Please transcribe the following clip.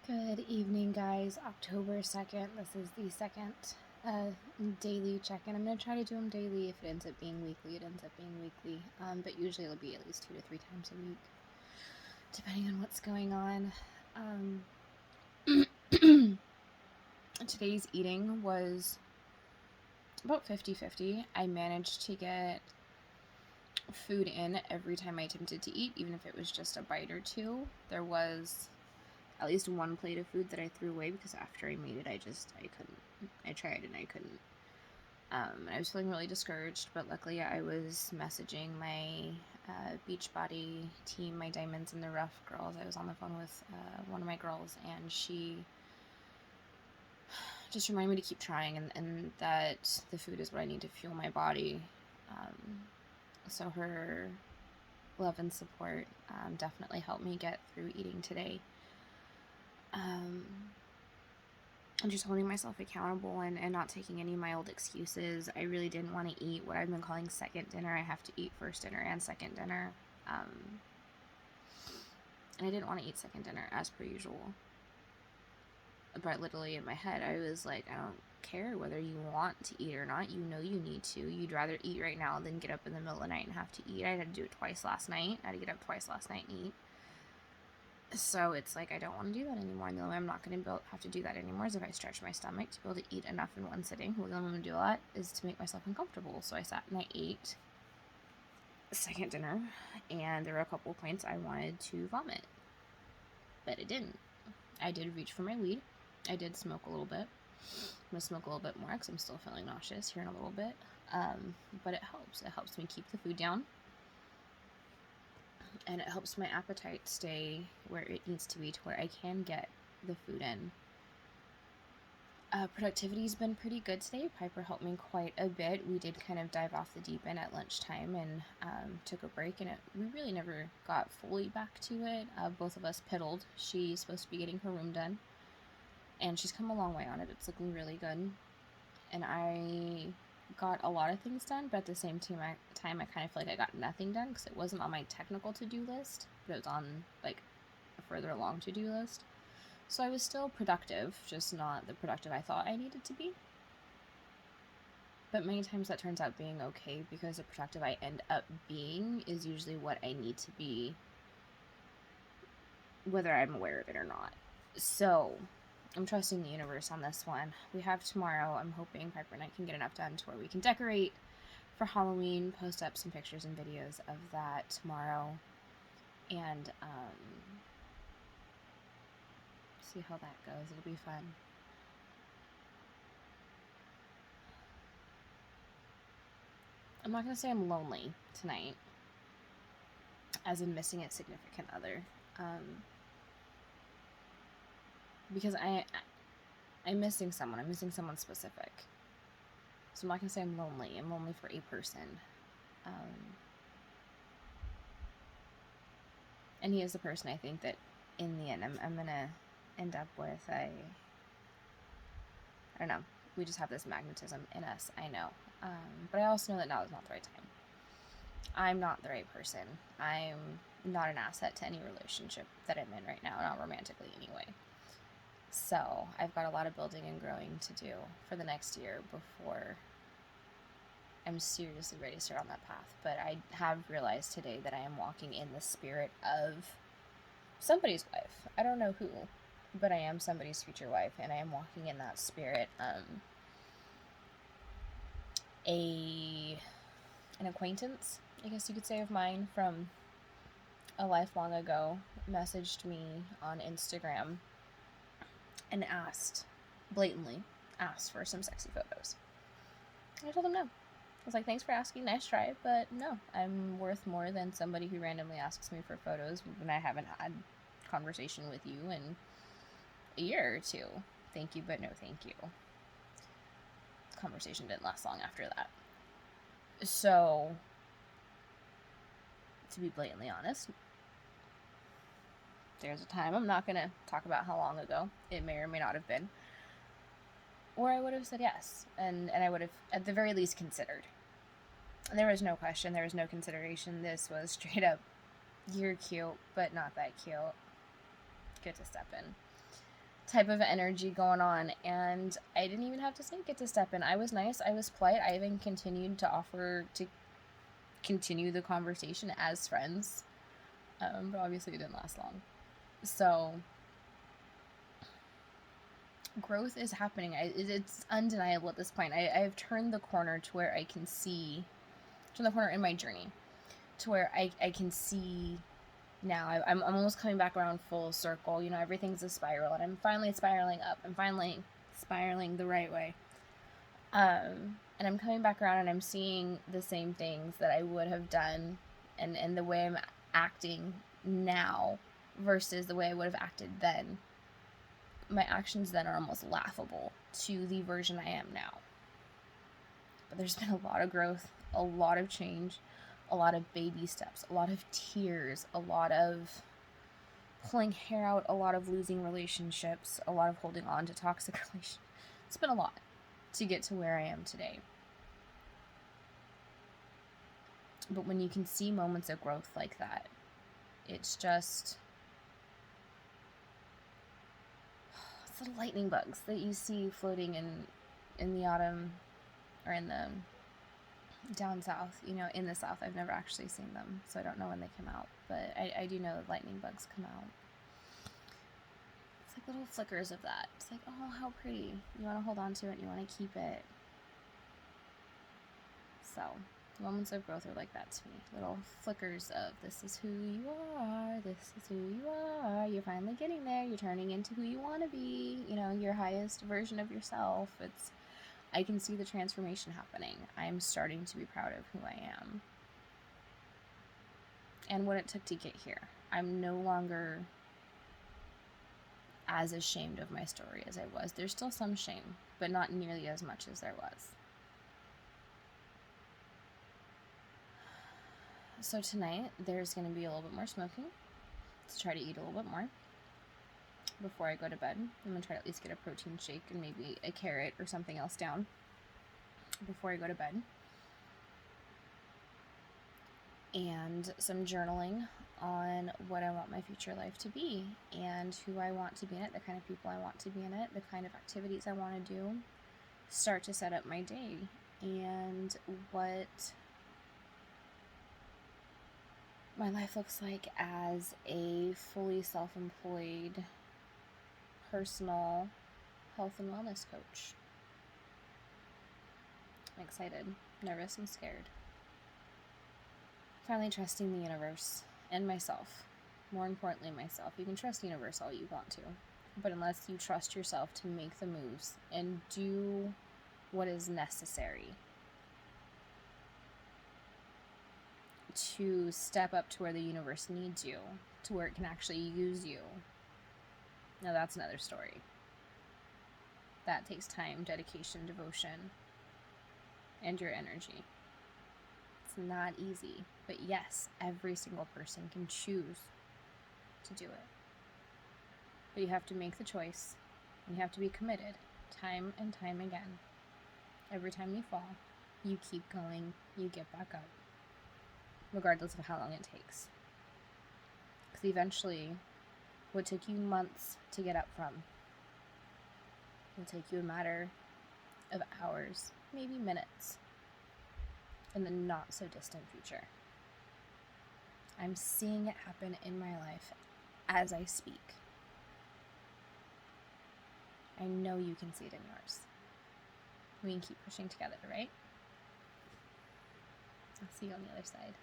Good evening, guys. October 2nd. This is the second daily check-in. I'm going to try to do them daily. If it ends up being weekly, it ends up being weekly. But usually it'll be at least 2 to 3 times a week, depending on what's going on. Today's eating was about 50-50. I managed to get food in every time I attempted to eat, even if it was just a bite or two. There was at least one plate of food that I threw away because after I made it, I couldn't. I tried and I couldn't. I was feeling really discouraged, but luckily I was messaging my Beachbody team, my Diamonds in the Rough girls. I was on the phone with one of my girls, and she just reminded me to keep trying and that the food is what I need to fuel my body. So her love and support definitely helped me get through eating today. I'm just holding myself accountable and not taking any mild excuses. I really didn't want to eat what I've been calling second dinner. I have to eat first dinner and second dinner. And I didn't want to eat second dinner as per usual. But literally in my head, I was like, I don't care whether you want to eat or not. You know you need to. You'd rather eat right now than get up in the middle of the night and have to eat. I had to do it twice last night. I had to get up twice last night and eat. So it's like I don't want to do that anymore. And the only way I'm not going to have to do that anymore is if I stretch my stomach to be able to eat enough in one sitting. Well, the only way I'm going to do that is to make myself uncomfortable. So I sat and I ate second dinner, and there were a couple points I wanted to vomit, but it didn't. I did reach for my weed. I did smoke a little bit. I'm going to smoke a little bit more because I'm still feeling nauseous here in a little bit. But it helps. It helps me keep the food down. And it helps my appetite stay where it needs to be to where I can get the food in. Productivity's been pretty good today. Piper helped me quite a bit. We did kind of dive off the deep end at lunchtime and took a break, and we really never got fully back to it. Both of us piddled. She's supposed to be getting her room done, and she's come a long way on it. It's looking really good. And I got a lot of things done, but at the same time I kind of feel like I got nothing done because it wasn't on my technical to-do list, but it was on like a further along to-do list. So I was still productive, just not the productive I thought I needed to be. But many times that turns out being okay because the productive I end up being is usually what I need to be, whether I'm aware of it or not. So I'm trusting the universe on this one. We have tomorrow. I'm hoping Piper and I can get enough done to where we can decorate for Halloween, post up some pictures and videos of that tomorrow, and see how that goes. It'll be fun. I'm not going to say I'm lonely tonight, as in missing a significant other, because I'm missing someone. I'm missing someone specific. So I'm not going to say I'm lonely. I'm lonely for a person. And he is the person I think that in the end I'm going to end up with. I don't know. We just have this magnetism in us, I know. But I also know that now is not the right time. I'm not the right person. I'm not an asset to any relationship that I'm in right now, not romantically anyway. So I've got a lot of building and growing to do for the next year before I'm seriously ready to start on that path. But I have realized today that I am walking in the spirit of somebody's wife. I don't know who, but I am somebody's future wife, and I am walking in that spirit. An acquaintance, I guess you could say, of mine from a life long ago messaged me on Instagram and blatantly asked for some sexy photos. I told him no. I was like, thanks for asking, nice try, but no, I'm worth more than somebody who randomly asks me for photos when I haven't had conversation with you in a year or two. Thank you, but no thank you. The conversation didn't last long after that. So, to be blatantly honest, there's a time, I'm not going to talk about how long ago, it may or may not have been, where I would have said yes, and I would have at the very least considered. There was no question, there was no consideration. This was straight up, you're cute, but not that cute. Good to step in. type of energy going on, and I didn't even have to say get to step in. I was nice, I was polite, I even continued to offer to continue the conversation as friends, but obviously it didn't last long. So growth is happening. It's undeniable at this point. I've turned the corner to where I can see, turn the corner in my journey to where I can see now. I'm almost coming back around full circle. You know, everything's a spiral, and I'm finally spiraling up. I'm finally spiraling the right way. And I'm coming back around, and I'm seeing the same things that I would have done, and the way I'm acting now versus the way I would have acted then. My actions then are almost laughable to the version I am now. But there's been a lot of growth, a lot of change, a lot of baby steps, a lot of tears, a lot of pulling hair out, a lot of losing relationships, a lot of holding on to toxic relationships. It's been a lot to get to where I am today. But when you can see moments of growth like that, it's just, it's the lightning bugs that you see floating in the autumn, or in the down south, you know, in the south. I've never actually seen them, so I don't know when they come out, but I do know that lightning bugs come out. It's like little flickers of that. It's like, oh, how pretty. You want to hold on to it, you want to keep it. So moments of growth are like that to me. Little flickers of, this is who you are, this is who you are, you're finally getting there, you're turning into who you want to be, you know, your highest version of yourself. I can see the transformation happening. I'm starting to be proud of who I am and what it took to get here. I'm no longer as ashamed of my story as I was. There's still some shame, but not nearly as much as there was. So tonight, there's going to be a little bit more smoking to try to eat a little bit more before I go to bed. I'm going to try to at least get a protein shake and maybe a carrot or something else down before I go to bed. And some journaling on what I want my future life to be and who I want to be in it, the kind of people I want to be in it, the kind of activities I want to do. Start to set up my day and what my life looks like as a fully self-employed personal health and wellness coach. I'm excited, nervous, and scared. Finally trusting the universe and myself. More importantly, myself. You can trust the universe all you want to, but unless you trust yourself to make the moves and do what is necessary to step up to where the universe needs you, to where it can actually use you, now that's another story. That takes time, dedication, devotion, and your energy. It's not easy, but yes, every single person can choose to do it. But you have to make the choice, and you have to be committed, time and time again. Every time you fall, you keep going, you get back up, regardless of how long it takes. Because eventually, what took you months to get up from will take you a matter of hours, maybe minutes, in the not so distant future. I'm seeing it happen in my life as I speak. I know you can see it in yours. We can keep pushing together, right? I'll see you on the other side.